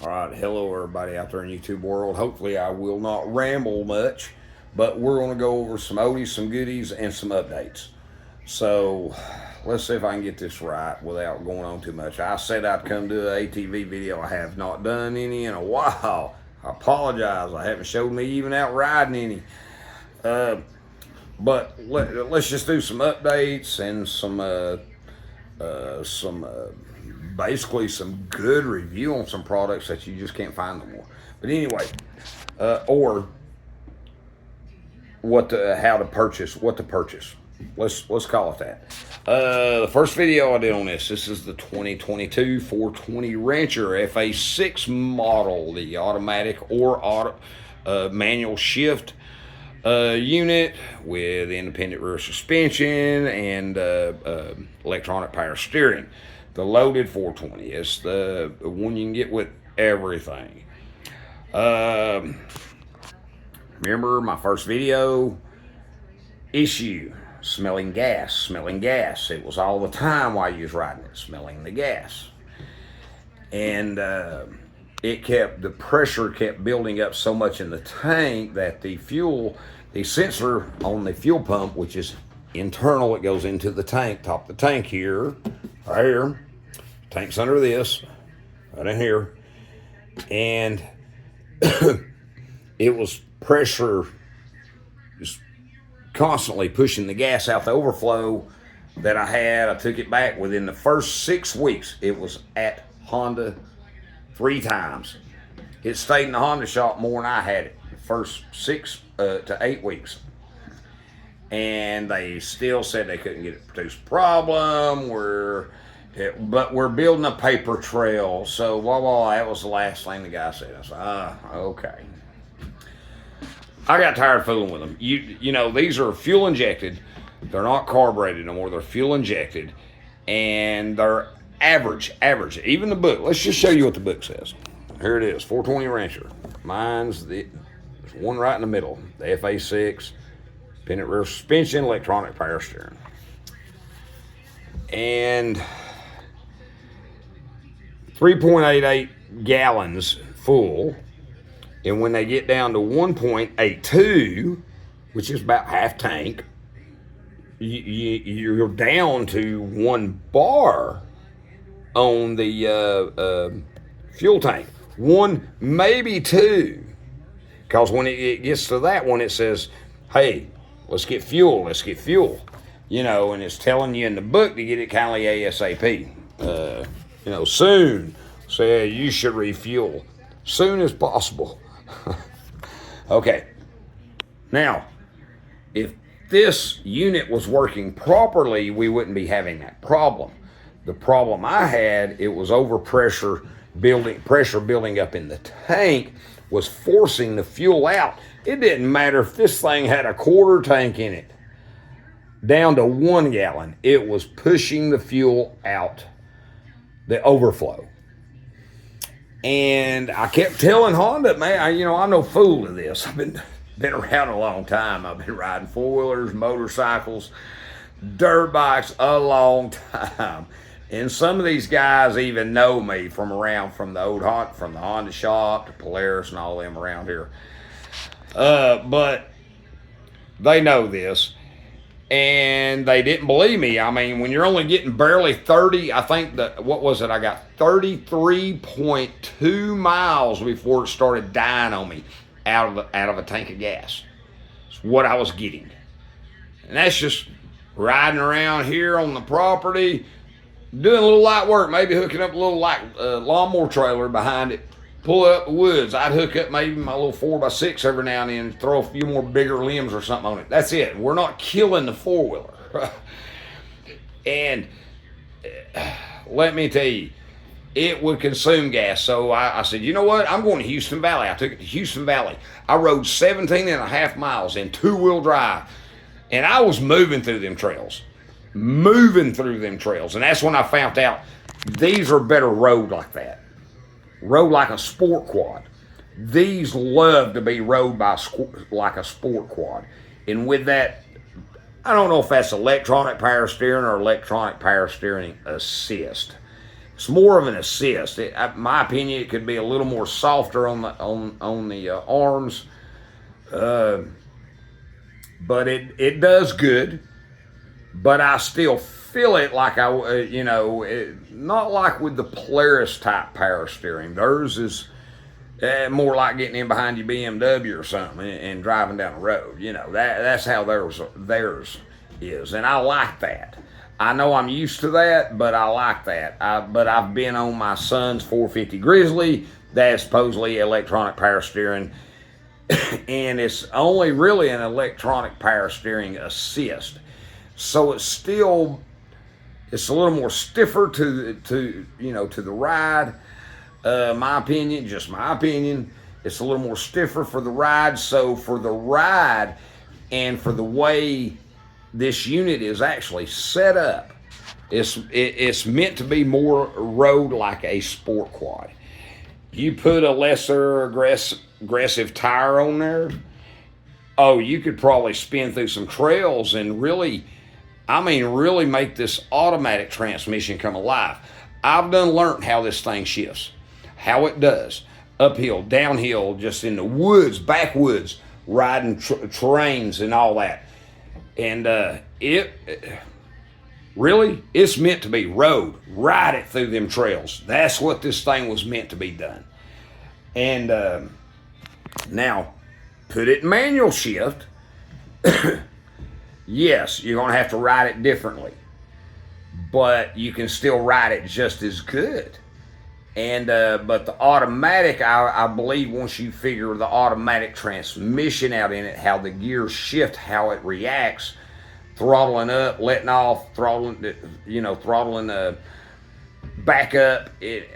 All right, hello everybody out there in YouTube world. Hopefully I will not ramble much, but we're going to go over some oldies, some goodies, and some updates. So let's see if I can get this right without going on too much. I said I'd come do an ATV video. I have not done any in a while. I apologize. I haven't showed me even out riding any. But let's just do some updates and some basically some good review on some products that you just can't find no more. But anyway, or how to purchase, what to purchase. Let's call it that. The first video I did on this is the 2022 420 Rancher FA6 model, the automatic or manual shift unit with independent rear suspension and electronic power steering. The loaded 420 is the one you can get with everything. Remember my first video issue, smelling gas. It was all the time while you was riding it, smelling the gas. And the pressure kept building up so much in the tank that the sensor on the fuel pump, which is internal, it goes into the tank, top of the tank here, right here. Tank's under this, right in here. And it was pressure just constantly pushing the gas out the overflow that I had. I took it back within the first 6 weeks. It was at Honda 3 times. It stayed in the Honda shop more than I had it the first 6 to 8 weeks. And they still said they couldn't get it to produce a problem. But we're building a paper trail. So that was the last thing the guy said. I said, okay. I got tired of fooling with them. You know, these are fuel injected. They're not carbureted no more. They're fuel injected. And they're average. Even the book. Let's just show you what the book says. Here it is, 420 Rancher. There's one right in the middle. The FA6, independent rear suspension, electronic power steering. And 3.88 gallons full. And when they get down to 1.82, which is about half tank, you're down to 1 bar on the fuel tank. 1, maybe 2. Because when it gets to that one, it says, hey, let's get fuel. You know, and it's telling you in the book to get it kind of ASAP. Soon. Say you should refuel. Soon as possible. Okay. Now, if this unit was working properly, we wouldn't be having that problem. The problem I had, it was pressure building up in the tank was forcing the fuel out. It didn't matter if this thing had a quarter tank in it. Down to 1 gallon, it was pushing the fuel out, the overflow. And I kept telling Honda, man, I'm no fool to this. I've been around a long time. I've been riding 4-wheelers, motorcycles, dirt bikes a long time. And some of these guys even know me from the Honda shop to Polaris and all them around here. But they know this. And they didn't believe me. I mean, when you're only getting barely 30, I think I got 33.2 miles before it started dying on me out of a tank of gas. It's what I was getting. And that's just riding around here on the property, doing a little light work, maybe hooking up a little lawnmower trailer behind it, pull it up the woods. I'd hook up maybe my little 4x6 every now and then, throw a few more bigger limbs or something on it. That's it. We're not killing the 4-wheeler. And let me tell you, it would consume gas. So I said, you know what? I'm going to Houston Valley. I took it to Houston Valley. I rode 17 and a half miles in 2-wheel drive. And I was moving through them trails. And that's when I found out these are better rode like that. Rode like a sport quad. These love to be rode like a sport quad. And with that, I don't know if that's electronic power steering or electronic power steering assist. It's more of an assist. My opinion, it could be a little more softer on the arms, uh, but it does good. But I still feel it like not like with the Polaris type power steering. Theirs is more like getting in behind your BMW or something and driving down the road. That's how theirs is, and I like that. I know I'm used to that, but I like that. But I've been on my son's 450 Grizzly. That's supposedly electronic power steering, and it's only really an electronic power steering assist. So it's a little more stiffer to the ride. My opinion, just my opinion, it's a little more stiffer for the ride. So for the ride and for the way this unit is actually set up, it's meant to be more road like a sport quad. You put a lesser aggressive tire on there, oh, you could probably spin through some trails and really make this automatic transmission come alive. I've learned how this thing shifts, how it does, uphill, downhill, just in the woods, backwoods, riding terrains and all that. And it's meant to be road. Ride it through them trails. That's what this thing was meant to be done. And now, put it in manual shift. Yes, you're going to have to ride it differently. But you can still ride it just as good. And but the automatic, I believe once you figure the automatic transmission out in it, how the gears shift, how it reacts, throttling up, letting off, throttling back up,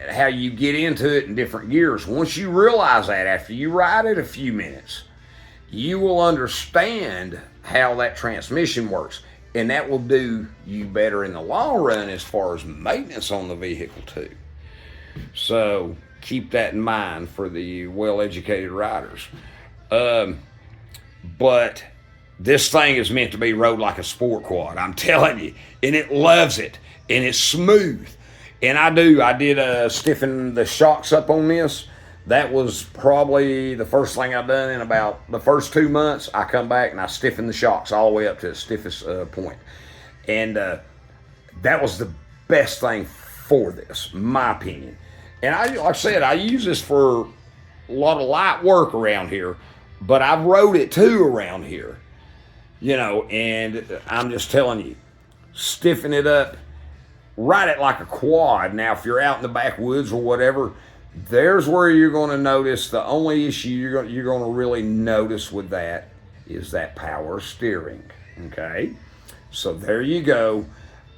how you get into it in different gears. Once you realize that after you ride it a few minutes, you will understand how that transmission works. And that will do you better in the long run as far as maintenance on the vehicle too. So keep that in mind for the well-educated riders. But this thing is meant to be rode like a sport quad, I'm telling you. And it loves it. And it's smooth. And I did stiffen the shocks up on this. That was probably the first thing I've done in about the first 2 months. I come back and I stiffen the shocks all the way up to the stiffest point. And that was the best thing for this, my opinion. And like I said, I use this for a lot of light work around here, but I've rode it too around here. And I'm just telling you, stiffen it up, ride it like a quad. Now, if you're out in the backwoods or whatever, there's where you're going to notice the only issue you're going to really notice with that is that power steering. Okay? So there you go.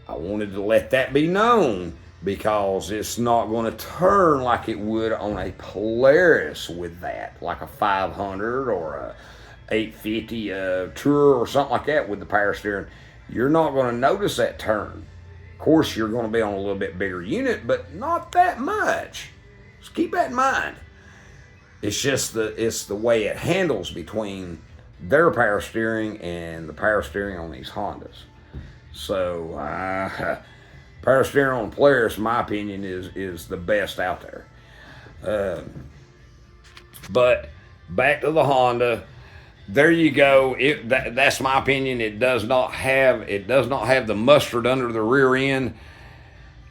I wanted to let that be known because it's not going to turn like it would on a Polaris with that, like a 500 or a 850 Tour or something like that with the power steering. You're not going to notice that turn. Of course, you're going to be on a little bit bigger unit, but not that much. Just keep that in mind. It's just the way it handles between their power steering and the power steering on these Hondas. So, power steering on Polaris, in my opinion, is the best out there. But back to the Honda. There you go. That's my opinion. It does not have the mustard under the rear end.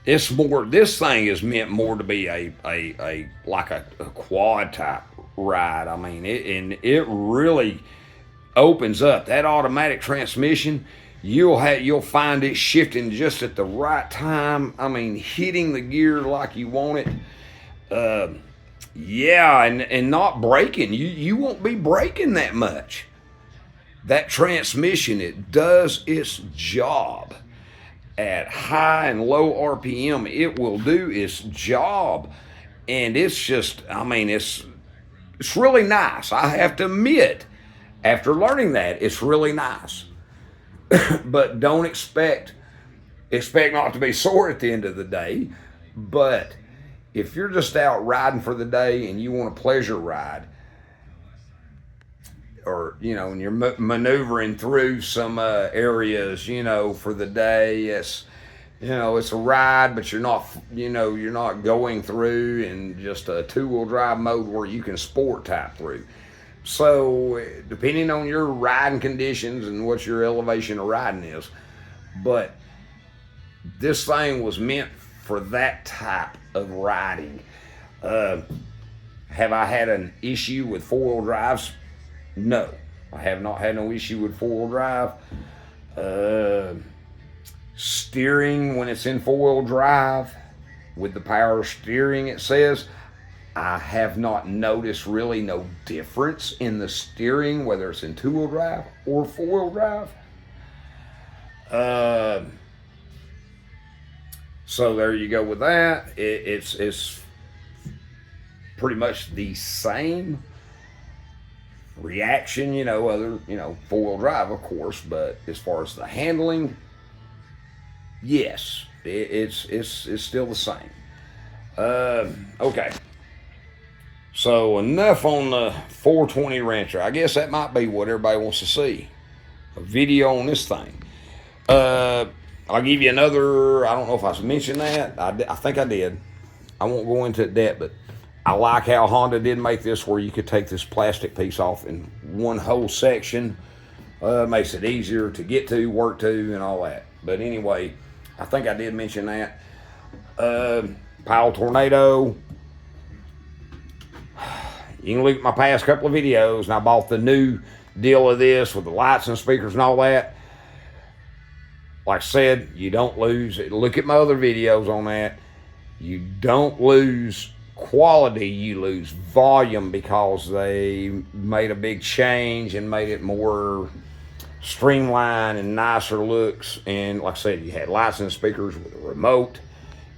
It's more. This thing is meant more to be a quad type ride. I mean, it really opens up that automatic transmission. You'll find it shifting just at the right time. I mean, hitting the gear like you want it. And not braking. You won't be braking that much. That transmission, it does its job. At high and low RPM, it will do its job. And it's just, it's really nice. I have to admit, after learning that, it's really nice. But don't expect not to be sore at the end of the day. But if you're just out riding for the day and you want a pleasure ride, or, and you're maneuvering through some areas, for the day, You know, it's a ride, but you're not, you know, you're not going through in just a two-wheel drive mode where you can sport type through. So, depending on your riding conditions and what your elevation of riding is, but this thing was meant for that type of riding. Have I had an issue with four-wheel drives? No, I have not had no issue with four-wheel drive. Steering when it's in four-wheel drive with the power steering, it says, I have not noticed really no difference in the steering, whether it's in two-wheel drive or four-wheel drive. So there you go with that. It's pretty much the same reaction, you know, other, you know, four-wheel drive, of course, but as far as the handling, yes, it's still the same. Okay. So enough on the 420 Rancher. I guess that might be what everybody wants to see. A video on this thing. I'll give you another, I don't know if I mentioned that. I think I did. I won't go into that, but I like how Honda did make this where you could take this plastic piece off in one whole section. Makes it easier to get to, work to, and all that. But anyway, I think I did mention that. Powell Tornado. You can look at my past couple of videos, and I bought the new deal of this with the lights and speakers and all that. Like I said, you don't lose. Look at my other videos on that. You don't lose quality, you lose volume because they made a big change and made it more streamlined and nicer looks. And like I said, you had lights and speakers with a remote,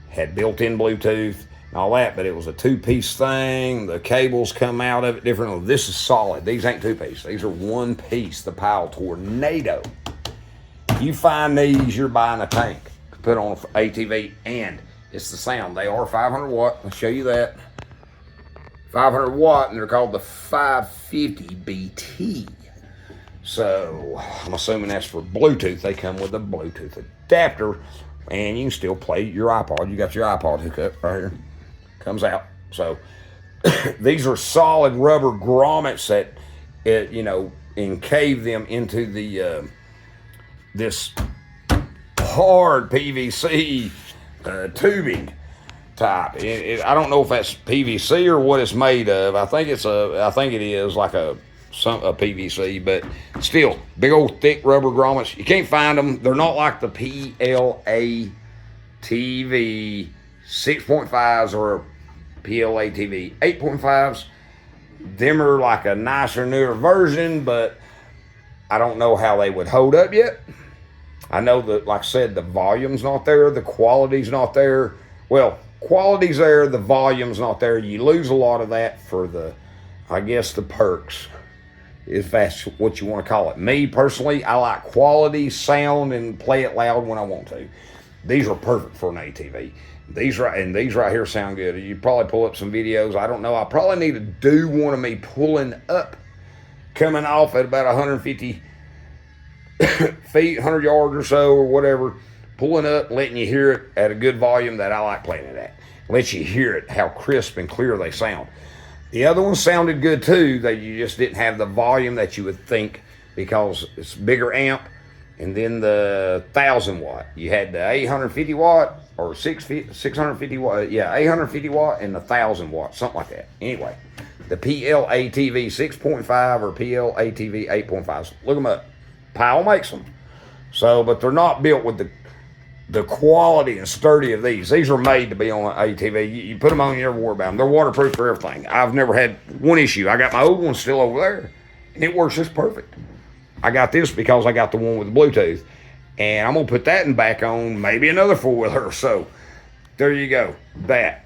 had built-in Bluetooth and all that, but it was a two-piece thing. The cables come out of it different. This is solid. These ain't two-piece. These are one piece, the Powell Tornado. You find these, you're buying a tank to put on an ATV, and it's the sound. They are 500 watt. I'll show you that. 500 watt, and they're called the 550 BT. So I'm assuming that's for Bluetooth. They come with a Bluetooth adapter, and you can still play your iPod. You got your iPod hookup right here. Comes out. So these are solid rubber grommets that, you know, encave them into the this hard PVC tubing type. I don't know if that's PVC or what it's made of. I think it is like a PVC, but still big old thick rubber grommets. You can't find them. They're not like the PLA TV 6.5s or PLA TV 8.5s. Them are like a nicer, newer version, but I don't know how they would hold up yet. I know that, like I said, the volume's not there, the quality's not there. Well, quality's there, the volume's not there. You lose a lot of that for the, I guess, the perks, if that's what you want to call it. Me, personally, I like quality, sound, and play it loud when I want to. These are perfect for an ATV. These right here sound good. You probably pull up some videos. I don't know. I probably need to do one of me pulling up, coming off at about 150 feet, 100 yards or so, or whatever, pulling up, letting you hear it at a good volume that I like playing it at. Lets you hear it, how crisp and clear they sound. The other one sounded good too, that you just didn't have the volume that you would think because it's bigger amp. And then the 1,000 watt. You had the 850 watt or 650 watt. Yeah, 850 watt and the 1,000 watt, something like that. Anyway, the PLATV 6.5 or PLATV 8.5s. Look them up. Powell makes them. So, but they're not built with the quality and sturdy of these. These are made to be on an ATV. You put them on, you never worry about them. They're waterproof for everything. I've never had one issue. I got my old one still over there, and it works just perfect. I got this because I got the one with the Bluetooth, and I'm going to put that in back on maybe another four-wheeler. So there you go. That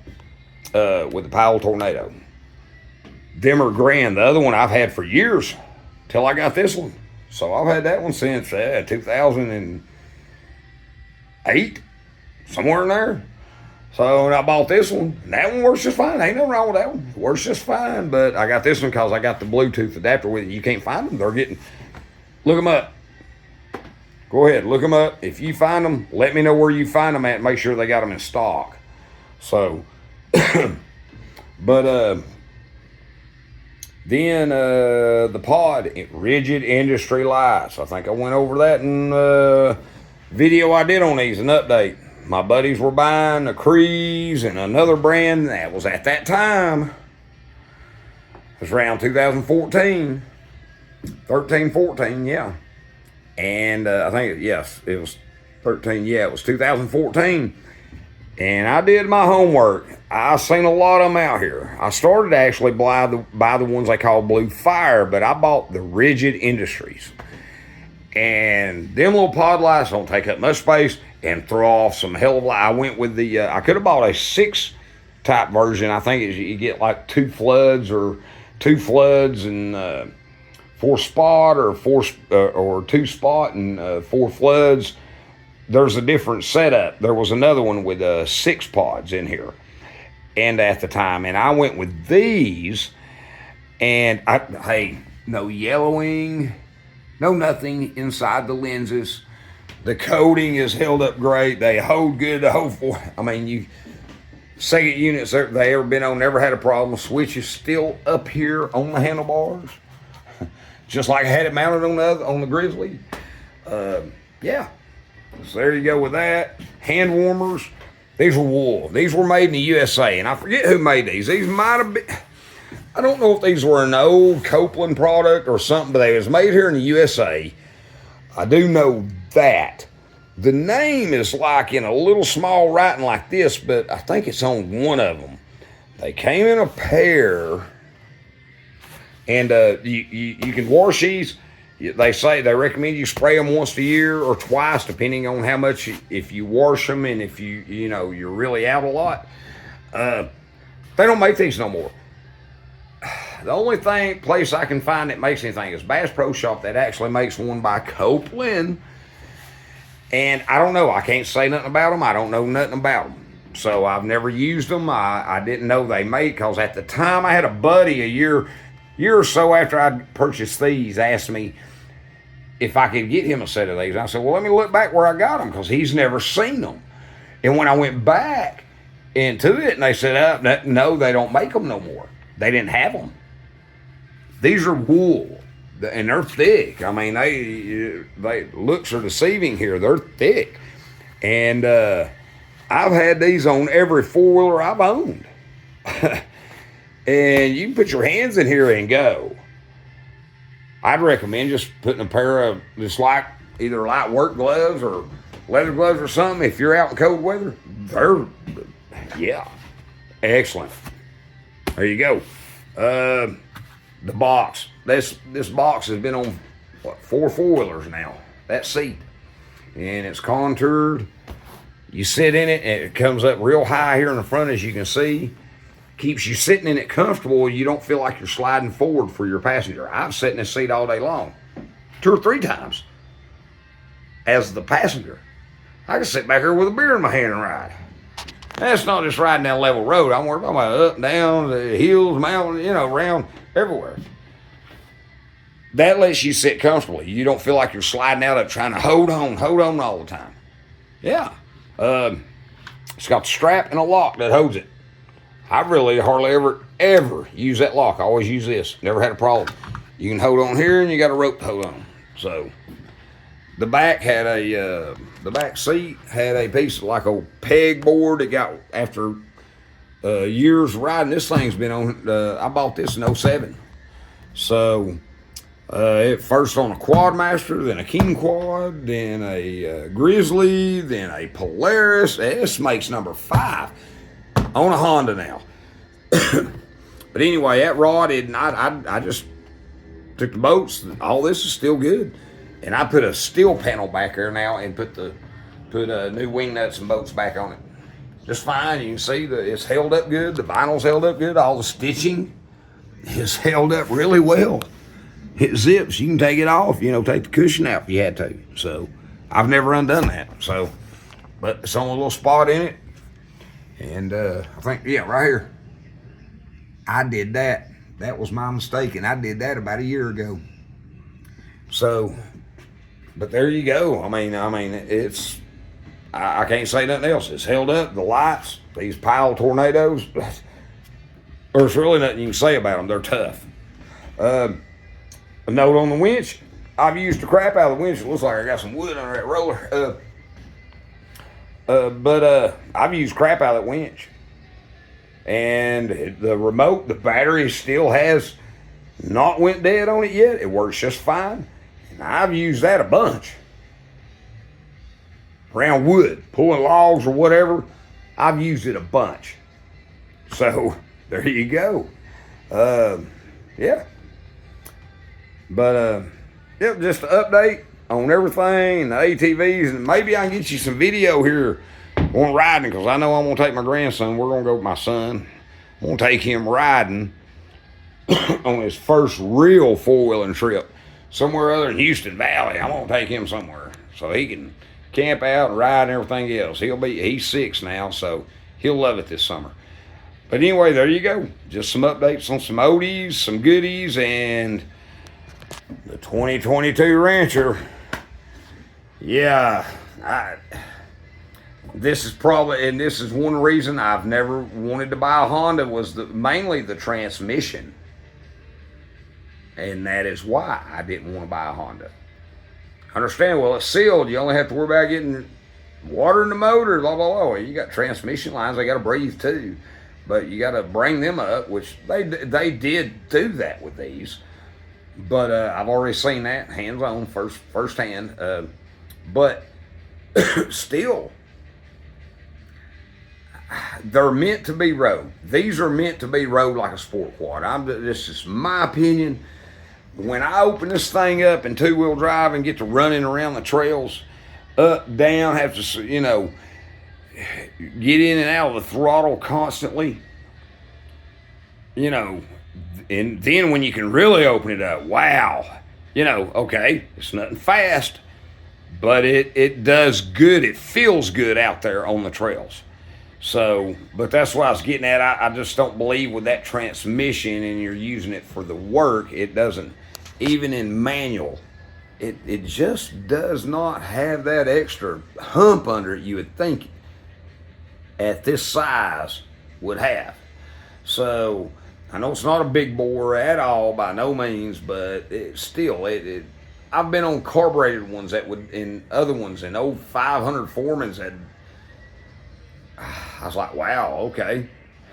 with the Powell Tornado. Them are grand. The other one I've had for years till I got this one. So I've had that one since 2008, somewhere in there. So when I bought this one, and that one works just fine. Ain't nothing wrong with that one. It works just fine. But I got this one because I got the Bluetooth adapter with it. You can't find them. They're getting, look them up. Go ahead, look them up. If you find them, let me know where you find them at and make sure they got them in stock. So, but then the pod, Rigid Industry Lights. I think I went over that in video I did on these, an update. My buddies were buying a Crees and another brand that was at that time. It was around 2014, 13, 14, yeah. And I think, yes, it was 13. Yeah, it was 2014. And I did my homework. I seen a lot of them out here. I started to actually buy the ones they call Blue Fire, but I bought the Rigid Industries. And them little pod lights don't take up much space and throw off some hell of a light. I went with the, I could have bought a 6 type version. I think you get like 2 floods and 4 spot or 2 spot and 4 floods. There's a different setup. There was another one with 6 pods in here, and at the time, and I went with these. And hey, no yellowing, no nothing inside the lenses. The coating is held up great. They hold good. The whole second units they ever been on never had a problem. Switch is still up here on the handlebars, just like I had it mounted on the Grizzly. Yeah. So there you go with that. Hand warmers. These were wool. These were made in the USA, and I forget who made these. These might have been, I don't know if these were an old Copeland product or something, but they was made here in the USA. I do know that. The name is like in a little small writing like this, but I think it's on one of them. They came in a pair, and you can wash these. They recommend you spray them once a year or twice, depending on how much, if you wash them and if you're really out a lot. They don't make these no more. The only place I can find that makes anything is Bass Pro Shop that actually makes one by Copeland. And I don't know. I can't say nothing about them. I don't know nothing about them. So I've never used them. I didn't know they made, because at the time I had a buddy a year or so after I purchased these asked me if I could get him a set of these. I said, well, let me look back where I got them, because he's never seen them. And when I went back into it, and they said, no, they don't make them no more. They didn't have them. These are wool, and they're thick. I mean, they looks are deceiving here. They're thick. And I've had these on every 4-wheeler I've owned. And you can put your hands in here and go. I'd recommend just putting a pair of either light work gloves or leather gloves or something. If you're out in cold weather, yeah, excellent. There you go. The box. This box has been on 4 4-wheelers now. That seat, and it's contoured. You sit in it, and it comes up real high here in the front, as you can see. Keeps you sitting in it comfortable. You don't feel like you're sliding forward for your passenger. I've sat in this seat all day long, 2 or 3 times as the passenger. I can sit back here with a beer in my hand and ride. That's not just riding down level road. I'm working about up and down, the hills, mountains, around everywhere. That lets you sit comfortably. You don't feel like you're sliding out of trying to hold on all the time. Yeah. It's got the strap and a lock that holds it. I really hardly ever use that lock. I always use this. Never had a problem. You can hold on here, and you got a rope to hold on. So the back seat had a piece of like a pegboard. It got, after years riding, this thing's been on. I bought this in 07. So it first on a Quadmaster, then a King Quad, then a Grizzly, then a Polaris. This makes number 5. On a Honda now. But anyway, that rod, I just took the bolts. All this is still good. And I put a steel panel back there now and put new wing nuts and bolts back on it. Just fine. You can see that it's held up good. The vinyl's held up good. All the stitching is held up really well. It zips. You can take it off, take the cushion out if you had to. So I've never undone that. So, but it's on a little spot in it. And I think, right here, I did that. That was my mistake, and I did that about a year ago. So But there you go. I mean, it's I can't say nothing else. It's held up. The lights, these pile tornadoes. There's really nothing you can say about them. They're tough. A note on the winch. I've used the crap out of the winch. It looks like I got some wood under that roller. But I've used crap out of that winch. And the remote, the battery still has not went dead on it yet. It works just fine. And I've used that a bunch. Around wood, pulling logs or whatever, I've used it a bunch. So there you go. Yeah. But yeah, just an update on everything, the ATVs, and maybe I can get you some video here on riding, because I know I'm going to take my grandson. We're going to go with my son. I'm going to take him riding on his first real four-wheeling trip somewhere other than Houston Valley. I'm going to take him somewhere so he can camp out and ride and everything else. He's 6 now, so he'll love it this summer. But anyway, there you go. Just some updates on some oldies, some goodies, and the 2022 Rancher. Yeah, this is probably, and this is one reason I've never wanted to buy a Honda, was mainly the transmission. And that is why I didn't want to buy a Honda. Understand, well, it's sealed. You only have to worry about getting water in the motor, blah, blah, blah. You got transmission lines, they got to breathe too. But you got to bring them up, which they did do that with these. But I've already seen that hands-on, firsthand. But still, they're meant to be rode. These are meant to be rode like a sport quad. This is my opinion. When I open this thing up in two-wheel drive and get to running around the trails, up, down, have to, get in and out of the throttle constantly, and then when you can really open it up, wow, okay, it's nothing fast, but it does good. It feels good out there on the trails. So, but that's what I was getting at. I just don't believe with that transmission and you're using it for the work, it doesn't, even in manual, it just does not have that extra hump under it you would think at this size would have. So, I know it's not a big bore at all by no means, but I've been on carbureted ones in other ones, in old 500 Foremans that I was like, wow, okay.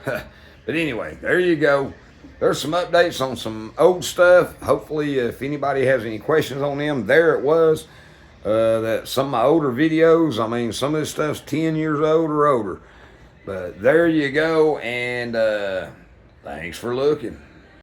But anyway, there you go. There's some updates on some old stuff. Hopefully, if anybody has any questions on them, there it was. That some of my older videos, some of this stuff's 10 years old or older. But there you go, and thanks for looking.